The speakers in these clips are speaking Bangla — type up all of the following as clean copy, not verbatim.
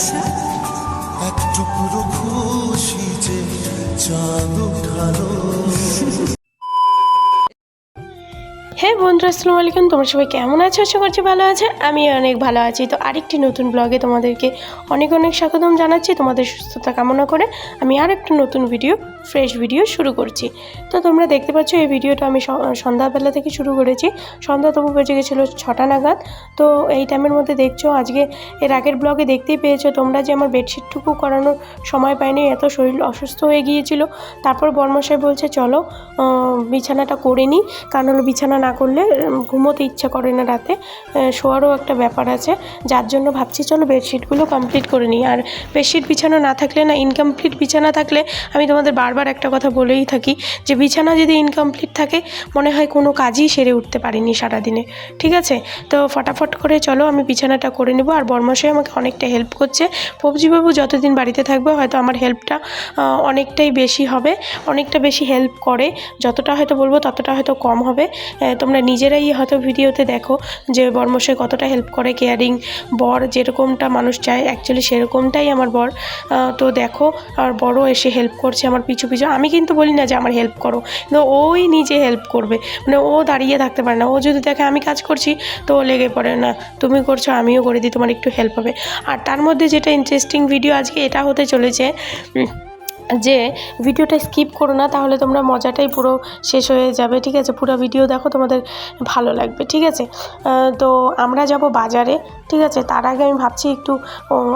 আচ্ছা, এক টুকরো খুশি যে চাঁদ উঠালো। হ্যাঁ বন্ধুরা, আসসালামু আলাইকুম। তোমরা সবাই কেমন আছো? আশা করছি ভালো আছে। আমি অনেক ভালো আছি। তো আরেকটি নতুন ব্লগে তোমাদেরকে অনেক অনেক স্বাগতম জানাচ্ছি। তোমাদের সুস্থতা কামনা করে আমি আরেকটা নতুন ফ্রেশ ভিডিও শুরু করছি। তো তোমরা দেখতে পাচ্ছ এই ভিডিওটা আমি সন্ধ্যাবেলা থেকে শুরু করেছি। সন্ধ্যা তবু বেজে গেছিলো 6টা নাগাদ। তো এই টাইমের মধ্যে দেখছো, আজকে এর আগের ব্লগে দেখতেই পেয়েছো তোমরা যে আমার বেডশিটটুকু করানোর সময় পাইনি, এত শরীর অসুস্থ হয়ে গিয়েছিল। তারপর বর্মশাই বলছে চলো বিছানাটা করে নিই, কারণ হলো বিছানা না করলে ঘুমোতে ইচ্ছা করে না রাতে, শোয়ারও একটা ব্যাপার আছে, যার জন্য ভাবছি চলো বেডশিটগুলো কমপ্লিট করে নিই। আর বেডশিট বিছানা না থাকলে না, ইনকমপ্লিট বিছানা থাকলে, আমি তোমাদের বারবার একটা কথা বলেই থাকি যে বিছানা যদি ইনকমপ্লিট থাকে মনে হয় কোনো কাজই সেরে উঠতে পারিনি সারাদিনে। ঠিক আছে, তো ফটাফট করে চলো আমি বিছানাটা করে নেব। আর বর্মশাই আমাকে অনেকটা হেল্প করছে। পবজিবাবু যতদিন বাড়িতে থাকবে হয়তো আমার হেল্পটা অনেকটাই বেশি হবে, অনেকটা বেশি হেল্প করে। যতটা হয়তো বলবো ততটা হয়তো কম হবে। তোমরা নিজেরাই হয়তো ভিডিওতে দেখো যে বর্মশাই কতটা হেল্প করে। কেয়ারিং বর যেরকমটা মানুষ চায় অ্যাকচুয়ালি সেরকমটাই আমার বর। তো দেখো আর বড় এসে হেল্প করছে আমার পিছু পিছু। আমি কিন্তু বলি না যে আমার হেল্প করো, কিন্তু ওই নিজে হেল্প করবে, মানে ও দাঁড়িয়ে থাকতে পারে না। ও যদি দেখে আমি কাজ করছি তো ও লেগে পড়ে, না তুমি করছো আমিও করে দিই, তোমার একটু হেল্প হবে। আর তার মধ্যে যেটা ইন্টারেস্টিং ভিডিও আজকে এটা হতে চলেছে যে ভিডিওটা স্কিপ করো না, তাহলে তোমরা মজাটাই পুরো শেষ হয়ে যাবে। ঠিক আছে, পুরো ভিডিও দেখো, তোমাদের ভালো লাগবে। ঠিক আছে, তো আমরা যাব বাজারে। ঠিক আছে, তার আগে আমি ভাবছি একটু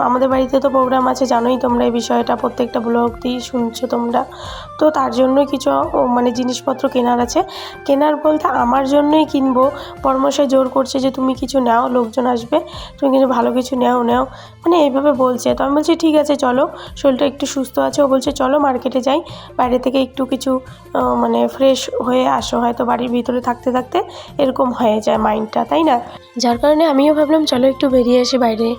আমাদের বাড়িতে তো প্রোগ্রাম আছে, জানোই তোমরা এই বিষয়টা, প্রত্যেকটা ব্লগ দিয়েই শুনছো তোমরা। তো তার জন্যই কিছু মানে জিনিসপত্র কেনার আছে। কেনার বলতে আমার জন্যই কিনবো। বর্মশাই জোর করছে যে তুমি কিছু নাও, লোকজন আসবে, তুমি কিছু ভালো কিছু নাও, মানে এইভাবে বলছে। তো আমি বলছি ঠিক আছে চলো, শরীরটা একটু সুস্থ আছে। ও বলছে চলো মার্কেটে যাই, বাইরে থেকে একটু কিছু মানে ফ্রেশ হয়ে আসো। হয়তো বাড়ির ভিতরে থাকতে থাকতে এরকম হয়ে যায় মাইন্ডটা, তাই না? যার কারণে আমিও ভাবলাম চলো একটু বেরিয়ে আসি বাইরে,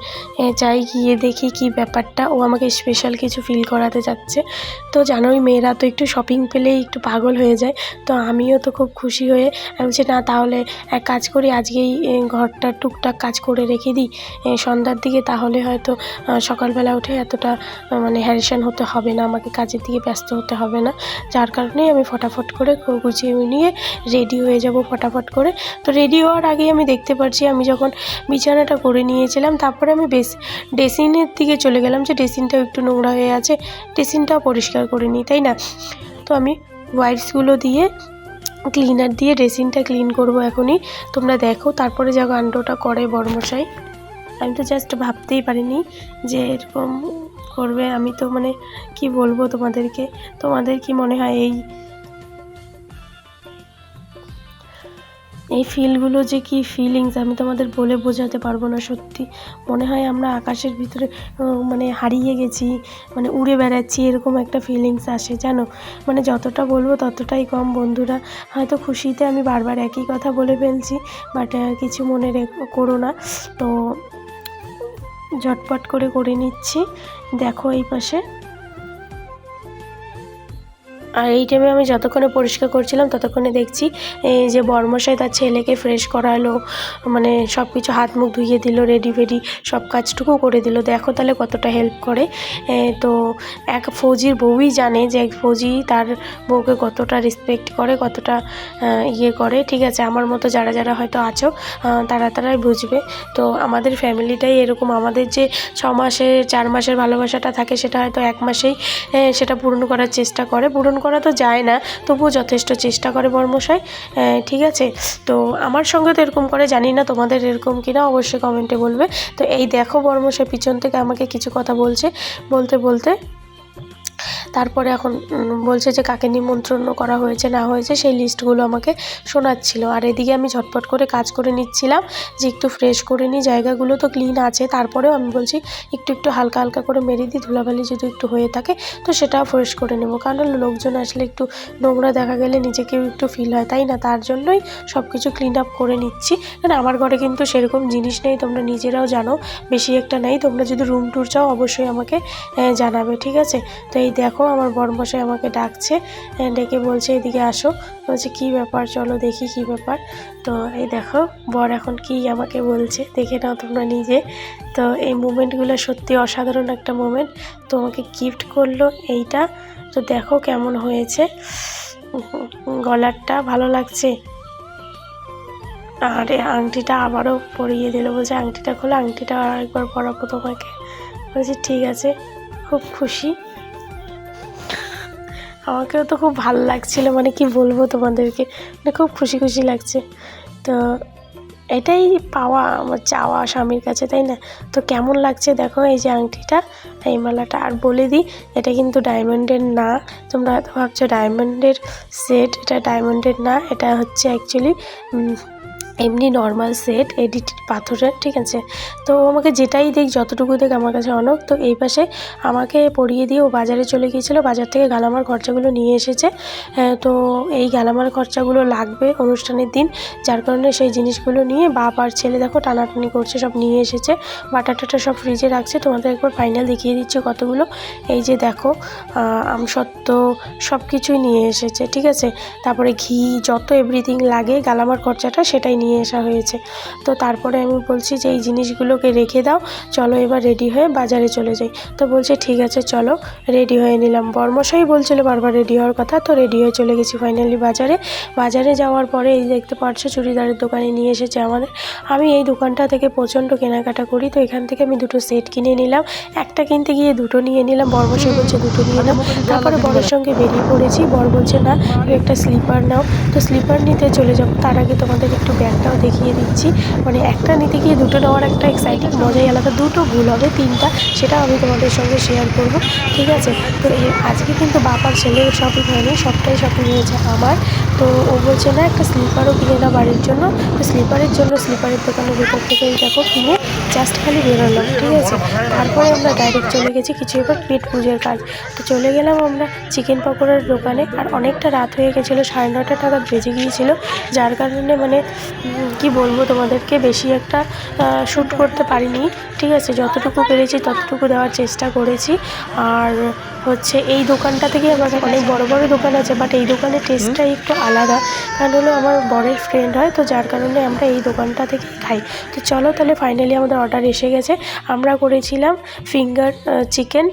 যাই, গিয়ে দেখি কি ব্যাপারটা। ও আমাকে স্পেশাল কিছু ফিল করাতে যাচ্ছে। তো জানোই মেয়েরা তো একটু শপিং পেলেই একটু পাগল হয়ে যায়। তো আমিও তো খুব খুশি হয়ে আমি বলছি না তাহলে এক কাজ করি, আজকেই ঘরটা টুকটাক কাজ করে রেখে দিই সন্ধ্যার দিকে, তাহলে হয়তো সকালবেলা উঠে এতটা মানে হ্যারেশান হতে হবে না, আমাকে কাজের দিকে ব্যস্ত হতে হবে না। যার কারণেই আমি ফটাফট করে গুছিয়ে নিয়ে রেডি হয়ে যাব ফটাফট করে। তো রেডি হওয়ার আগেই আমি দেখতে পাচ্ছি আমি যখন বিছানাটা করে নিয়েছিলাম, তারপরে আমি ড্রেসিংয়ের দিকে চলে গেলাম যে ড্রেসিংটাও একটু নোংরা হয়ে আছে, ড্রেসিংটাও পরিষ্কার করে নিই, তাই না? তো আমি ওয়াইপসগুলো দিয়ে ক্লিনার দিয়ে ড্রেসিংটা ক্লিন করব এখনই। তোমরা দেখো তারপরে যা কাণ্ডটা করে বর্মশাই, আমি তো জাস্ট ভাবতেই পারিনি যে এরকম করবে। আমি তো মানে কি বলবো তোমাদেরকে, তোমাদের কি মনে হয় এই ফিলগুলো যে কি ফিলিংস আমি তোমাদের বলে বোঝাতে পারবো না। সত্যি মনে হয় আমরা আকাশের ভিতরে মানে হারিয়ে গেছি, মানে উড়ে বেড়াচ্ছি, এরকম একটা ফিলিংস আসে জানো। মানে যতটা বলবো ততটাই কম বন্ধুরা। হয়তো খুশিতে আমি বারবার একই কথা বলে ফেলছি, বাট কিছু মনে করো না। তো ঝটপট করে নিচ্ছি। দেখো এই পাশে, আর এই টাইমে আমি যতক্ষণে পরিষ্কার করছিলাম ততক্ষণে দেখছি যে বর্মশাই তার ছেলেকে ফ্রেশ করালো, মানে সব কিছু হাত মুখ ধুইয়ে দিল, রেডি ফেডি সব কাজটুকু করে দিল। দেখো তাহলে কতটা হেল্প করে। তো এক ফৌজির বউই জানে যে এক ফৌজি তার বউকে কতটা রেসপেক্ট করে, কতটা ইয়ে করে। ঠিক আছে, আমার মতো যারা যারা হয়তো আছো তারাই বুঝবে। তো আমাদের ফ্যামিলিটাই এরকম, আমাদের যে 6 মাসের 4 মাসের ভালোবাসাটা থাকে সেটা হয়তো 1 মাসেই সেটা পূরণ করার চেষ্টা করে। পূরণ করা তো যায় না, তবুও যথেষ্ট চেষ্টা করে বর্মশাই। ঠিক আছে, তো আমার সঙ্গে তো এরকম করে, জানি না তোমাদের এরকম কিনা, অবশ্যই কমেন্টে বলবে। তো এই দেখো বর্মশাই পিছন থেকে আমাকে কিছু কথা বলছে, বলতে তারপরে এখন বলছে যে কাকে নিমন্ত্রণ করা হয়েছে না হয়েছে সেই লিস্টগুলো আমাকে শোনাচ্ছিল। আর এদিকে আমি ঝটপট করে কাজ করে নিচ্ছিলাম যে একটু ফ্রেশ করে নিই। জায়গাগুলো তো ক্লিন আছে, তারপরেও আমি বলছি একটু হালকা হালকা করে মেরে দিই, ধুলাবালি যদি একটু হয়ে থাকে তো সেটাও ফ্রেশ করে নেব। কারণ লোকজন আসলে একটু নোংরা দেখা গেলে নিজেকেও একটু ফিল হয়, তাই না? তার জন্যই সব কিছু ক্লিন আপ করে নিচ্ছি। কারণ আমার ঘরে কিন্তু সেরকম জিনিস নেই, তোমরা নিজেরাও জানো বেশি একটা নেই। তোমরা যদি রুম ট্যুর চাও অবশ্যই আমাকে জানাবে, ঠিক আছে? তো এই দেখো আমার বরমশাই আমাকে ডাকছে, ডেকে বলছে এদিকে আসো। বলছে কী ব্যাপার, চলো দেখি কী ব্যাপার। তো এই দেখো বর এখন কি আমাকে বলছে, দেখে নাও তোমরা নিজে। তো এই মুমেন্টগুলো সত্যি অসাধারণ একটা মুমেন্ট। তো আমাকে গিফট করলো এইটা, তো দেখো কেমন হয়েছে, গলারটা ভালো লাগছে। আর এই আংটিটা আবারও পরিয়ে দিল, বলছে আংটিটা খোলো, আংটিটা আরেকবার পরাবো তোমাকে। বলছি ঠিক আছে, খুব খুশি। আমাকেও তো খুব ভালো লাগছিলো, মানে কি বলবো তোমাদেরকে, মানে খুব খুশি খুশি লাগছে। তো এটাই পাওয়া আমার চাওয়া স্বামীর কাছে, তাই না? তো কেমন লাগছে দেখো এই যে আংটিটা, এই মালাটা। আর বলে দিই এটা কিন্তু ডায়মন্ডের না, তোমরা হয়তো ভাবছো ডায়মন্ডের সেট, এটা ডায়মন্ডের না, এটা হচ্ছে অ্যাকচুয়ালি এমনি নর্মাল সেট, এডিটেড পাথরের, ঠিক আছে। তো আমাকে যেটাই দেখ, যতটুকু দেখ আমার কাছে অনেক। তো এই পাশে আমাকে পরিয়ে দিয়ে ও বাজারে চলে গিয়েছিলো, বাজার থেকে গালামার খরচাগুলো নিয়ে এসেছে। তো এই গালামার খরচাগুলো লাগবে অনুষ্ঠানের দিন, যার কারণে সেই জিনিসগুলো নিয়ে বাপ আর ছেলে দেখো টানাটানি করছে, সব নিয়ে এসেছে। বাটা টাটা সব ফ্রিজে রাখছে, তোমাদের একবার ফাইনাল দেখিয়ে দিচ্ছি কতগুলো। এই যে দেখো আমসত্ত্ব সব কিছুই নিয়ে এসেছে, ঠিক আছে। তারপরে ঘি, যত এভরিথিং লাগে গালামার খরচাটা সেটাই নিয়ে আসা হয়েছে। তো তারপরে আমি বলছি যে এই জিনিসগুলোকে রেখে দাও, চলো এবার রেডি হয়ে বাজারে চলে যাই। তো বলছে ঠিক আছে চলো, রেডি হয়ে নিলাম। বর্মশাই বলছিল বারবার রেডি হওয়ার কথা, তো রেডি হয়ে চলে গেছি ফাইনালি বাজারে। বাজারে যাওয়ার পরে এই দেখতে পাচ্ছ চুড়িদারের দোকানে নিয়ে এসেছে আমাদের। আমি এই দোকানটা থেকে প্রচণ্ড কেনাকাটা করি, তো এখান থেকে আমি দুটো সেট কিনে নিলাম। একটা কিনতে গিয়ে দুটো নিয়ে নিলাম, বর্মশাই বলছে দুটো নিয়ে নাও। তারপরে বরের সঙ্গে বেরিয়ে পড়েছি, বর বলছে না একটা স্লিপার নাও। তো স্লিপার নিতে চলে যাবো, তার আগে তোমাদের একটু ব্যাগটাও দেখিয়ে দিচ্ছি। মানে একটা নিতে গিয়ে দুটো নেওয়ার একটা এক্সাইটিং মজাই আলাদা, দুটো ভুল হবে, তিনটা সেটা আমি তোমাদের সঙ্গে শেয়ার করব, ঠিক আছে। তো আজকে কিন্তু বাপ আর ছেলের শপিং হয়নি, সবটাই শপিং হয়েছে আমার। তো ও বলছে না একটা স্লিপারও কিনে না বাড়ির জন্য। তো স্লিপারের জন্য স্লিপারের দোকানের ভেতর থেকে দেখো কিনে জাস্ট খালি বেরোলাম, ঠিক আছে। তারপরে আমরা ডাইরেক্ট চলে গেছি কিছু এবার পেট পুজোর কাজ। তো চলে গেলাম আমরা চিকেন পকোড়ার দোকানে। আর অনেকটা রাত হয়ে গেছিলো, 9:30 নাগাদ বেজে গিয়েছিলো, যার কারণে মানে কি বলবো তোমাদেরকে, বেশি একটা শ্যুট করতে পারিনি, ঠিক আছে। যতটুকু পেরেছি ততটুকু দেওয়ার চেষ্টা করেছি। আর হচ্ছে এই দোকানটা থেকে আমার অনেক বড় বড় দোকান আছে, বাট এই দোকানের টেস্টটাই একটু আলাদা, কারণ হলো আমার বরের ফ্রেন্ড হয়, তো যার কারণে আমরা এই দোকানটা থেকেই খাই। তো চলো তাহলে ফাইনালি আমাদের অর্ডার এসে গেছে। আমরা করেছিলাম ফিঙ্গার চিকেন,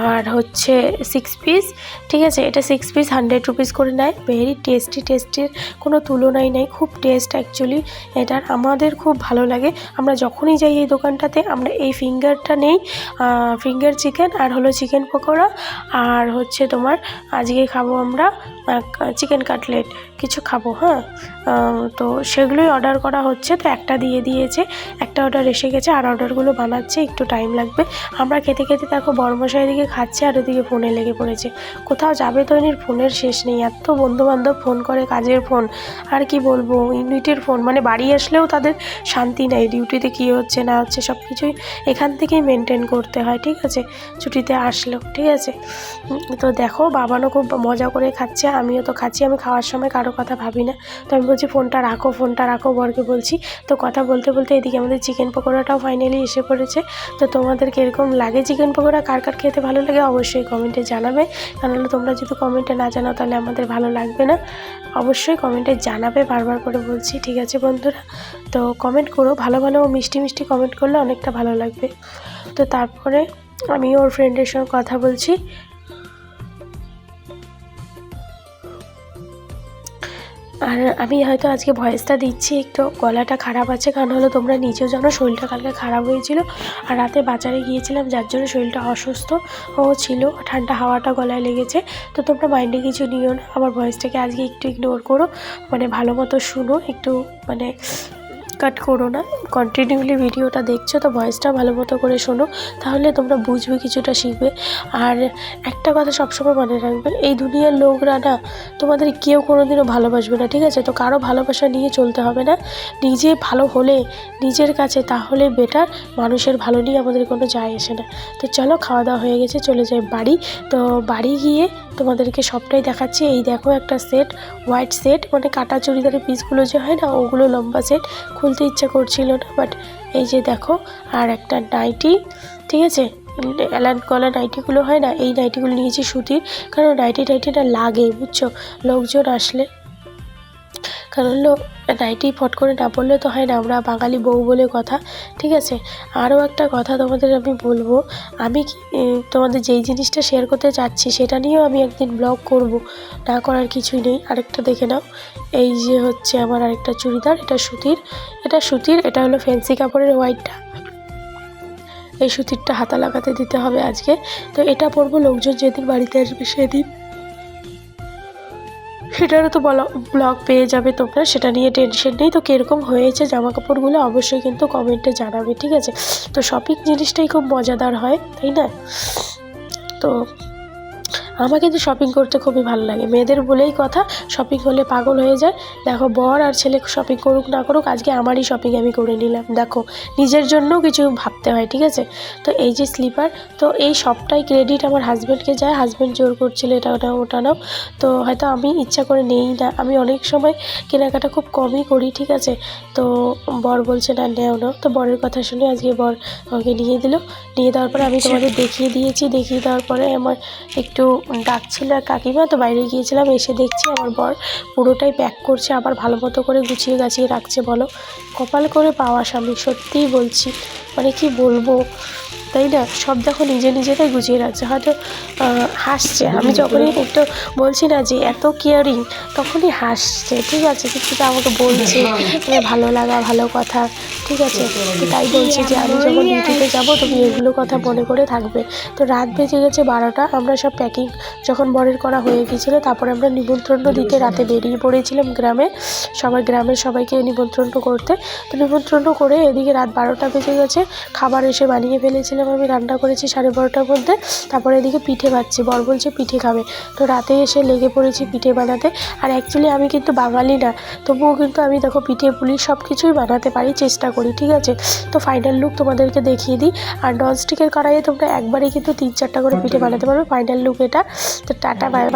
আর হচ্ছে 6 পিস, ঠিক আছে। এটা 6 পিস 100 রুপিস করে নেয়। ভেরি টেস্টির কোনো তুলনাই নেই, খুব টেস্ট অ্যাকচুয়ালি এটার, আমাদের খুব ভালো লাগে। আমরা যখনই যাই এই দোকানটাতে আমরা এই ফিঙ্গারটা নেই, ফিঙ্গার চিকেন আর হলো চিকেন পকোড়া, আর হচ্ছে তোমার আজকে খাবো আমরা চিকেন কাটলেট কিছু খাবো, হ্যাঁ। তো সেগুলোই অর্ডার করা হচ্ছে। তো একটা দিয়ে দিয়েছে, একটা অর্ডার এসে গেছে, আর অর্ডারগুলো বানাচ্ছে, একটু টাইম লাগবে। আমরা খেতে খেতে দেখো বর্মশাই এদিকে খাচ্ছে আর ওদিকে ফোনে লেগে পড়েছে। কোথাও যাবে তো এর ফোনের শেষ নেই, এত বন্ধুবান্ধব ফোন করে, কাজের ফোন আর কি বলবো, ইউনিটের ফোন, মানে বাড়ি আসলেও তাদের শান্তি নেই, ডিউটিতে কী হচ্ছে না হচ্ছে সব কিছুই এখান থেকেই মেনটেন করতে হয়, ঠিক আছে, ছুটিতে আসলেও, ঠিক আছে। তো দেখো বাবানও খুব মজা করে খাচ্ছে, আমিও তো খাচ্ছি। আমি খাওয়ার সময় কারো কথা ভাবি না, তো আমি বলছি ফোনটা রাখো বরকে বলছি। তো কথা বলতে বলতে এদিকে আমাদের চিকেন পকোড়াটাও ফাইনালি এসে পড়েছে। তো তোমাদের কীরকম লাগে চিকেন পকোড়া, কার কার খেতে ভালো লাগে অবশ্যই কমেন্টে জানাবে, কারণ তোমরা যদি কমেন্টে না জানাও তাহলে আমাদের ভালো লাগবে না। অবশ্যই কমেন্টে জানাবে, বারবার করে বলছি, ঠিক আছে বন্ধুরা। তো কমেন্ট করো, ভালো ভালো মিষ্টি মিষ্টি কমেন্ট করলে অনেকটা ভালো লাগবে। তো তারপরে আমি ওর ফ্রেন্ডের সঙ্গে কথা বলছি। আর আমি হয়তো আজকে ভয়েসটা দিচ্ছি একটু গলাটা খারাপ আছে, কারণ হলো তোমরা নিজেও জানো শরীরটা কালকে খারাপ হয়েছিল, আর রাতে বাজারে গিয়েছিলাম যার জন্য শরীরটা অসুস্থ ছিল, ঠান্ডা হাওয়াটা গলায় লেগেছে। তো তোমরা মাইন্ডে কিছু নিও না, আমার ভয়েসটাকে আজকে একটু ইগনোর করো, মানে ভালো মতো শুনো, একটু মানে কাট করো না, কন্টিনিউলি ভিডিওটা দেখছো তো ভয়েসটা ভালো মতো করে শোনো, তাহলে তোমরা বুঝবে, কিছুটা শিখবে। আর একটা কথা সবসময় মনে রাখবে, এই দুনিয়ার লোকরা না তোমাদের কেউ কোনোদিনও ভালোবাসবে না, ঠিক আছে। তো কারো ভালোবাসা নিয়ে চলতে হবে না, নিজে ভালো হলে নিজের কাছে তাহলে বেটার, মানুষের ভালো নিয়ে আমাদের কোনো যায় আসে না। তো চলো খাওয়া দাওয়া হয়ে গেছে, চলে যাই বাড়ি। তো বাড়ি গিয়ে তোমাদেরকে সবটাই দেখাচ্ছি। এই দেখো একটা সেট, হোয়াইট সেট, মানে কাটা চুড়িদারের পিসগুলো যে হয় না ওগুলো লম্বা সেট, খুলতে ইচ্ছা করছিল না, বাট এই যে দেখো, আর একটা নাইটি, ঠিক আছে, অ্যালান গলা নাইটিগুলো হয় না, এই নাইটিগুলো নিয়েছি সুতির, কারণ নাইটিটা লাগে বুঝছো লোকজন আসলে, কারণ নাইটি ফট করে না পড়লে তো হয় না, আমরা বাঙালি বউ বলে কথা। ঠিক আছে, আরও একটা কথা তোমাদের আমি বলবো, আমি তোমাদের যেই জিনিসটা শেয়ার করতে চাচ্ছি সেটা নিয়েও আমি একদিন ব্লগ করব, না করার কিছুই নেই। আরেকটা দেখে নাও, এই যে হচ্ছে আমার আরেকটা চুড়িদার, এটা সুতির, এটা হলো ফ্যান্সি কাপড়ের হোয়াইটটা, এই সুতিরটা হাতা লাগাতে দিতে হবে আজকে। তো এটা পরবো লোকজন যেদিন বাড়িতে আসবে সেদিন, সেটারও তো ব্লগ পেয়ে যাবে তোমরা, সেটা নিয়ে টেনশন নেই। তো কীরকম হয়েছে জামা কাপড়গুলো অবশ্যই কিন্তু কমেন্টে জানাবে, ঠিক আছে। তো শপিং জিনিসটাই খুব মজাদার হয়, তাই না? তো আমার কিন্তু শপিং করতে খুবই ভালো লাগে, মেয়েদের বলেই কথা, শপিং হলে পাগল হয়ে যায়। দেখো বর আর ছেলে শপিং করুক না করুক, আজকে আমারই শপিং আমি করে নিলাম। দেখো নিজের জন্যও কিছু ভাবতে হয়, ঠিক আছে। তো এই যে স্লিপার, তো এই সবটাই ক্রেডিট আমার হাজব্যান্ডকে যায়, হাজব্যান্ড জোর করছিল এটা নাও ওটা নাও, তো হয়তো আমি ইচ্ছা করে নেই না, আমি অনেক সময় কেনাকাটা খুব কমই করি, ঠিক আছে। তো বর বলছে না নেও নাও, তো বরের কথা শুনে আজকে বর আমাকে নিয়ে দিল, নিয়ে দেওয়ার পরে আমি তোমাদের দেখিয়ে দিয়েছি, দেখিয়ে দেওয়ার পরে আমার একটু ডাকছিল আর কাকিমা, তো বাইরে গিয়েছিলাম, এসে দেখছি আমার বর পুরোটাই প্যাক করছে, আবার ভালো মতো করে গুছিয়ে গাছিয়ে রাখছে। বলো কপাল করে পাওয়া স্বামী, সত্যিই বলছি, মানে কি বলবো, তাই না? সব দেখো নিজেরাই গুছিয়ে রাখছে, হয়তো হাসছে, আমি যখনই একটু বলছি না যে এত কেয়ারিং, তখনই হাসছে, ঠিক আছে, কিছুটা আমাকে বলছে ভালো লাগা ভালো কথা, ঠিক আছে। তাই বলছি যে আমি যখন ডিউটিতে যাবো তুমি এগুলো কথা মনে করে থাকবে। তো রাত বেজে গেছে 12টা, আমরা সব প্যাকিং যখন বরের করা হয়ে গিয়েছিলো, তারপরে আমরা নিমন্ত্রণ দিতে রাতে বেরিয়ে পড়েছিলাম গ্রামের সবাইকে নিমন্ত্রণ করতে। তো নিমন্ত্রণ করে এদিকে রাত 12টা বেজে গেছে, খাবার এসে বানিয়ে ফেলেছিলাম, আমি রান্না করেছি 12:30টার মধ্যে। তারপরে এদিকে পিঠে বানাচ্ছি, বর বলছে পিঠে খাবে, তো রাতে এসে লেগে পড়েছি পিঠে বানাতে। আর অ্যাকচুয়ালি আমি কিন্তু বাঙালি না, তবুও কিন্তু আমি দেখো পিঠে পুলি সব কিছুই বানাতে পারি, চেষ্টা করি, ঠিক আছে। তো ফাইনাল লুক তোমাদেরকে দেখিয়ে দিই, আর ননস্টিকের কড়াইয়ে তোমরা একবারে কিন্তু 3-4টা করে পিঠে বানাতে পারবে। ফাইনাল লুক এটা। তো টাটা বাই বাই।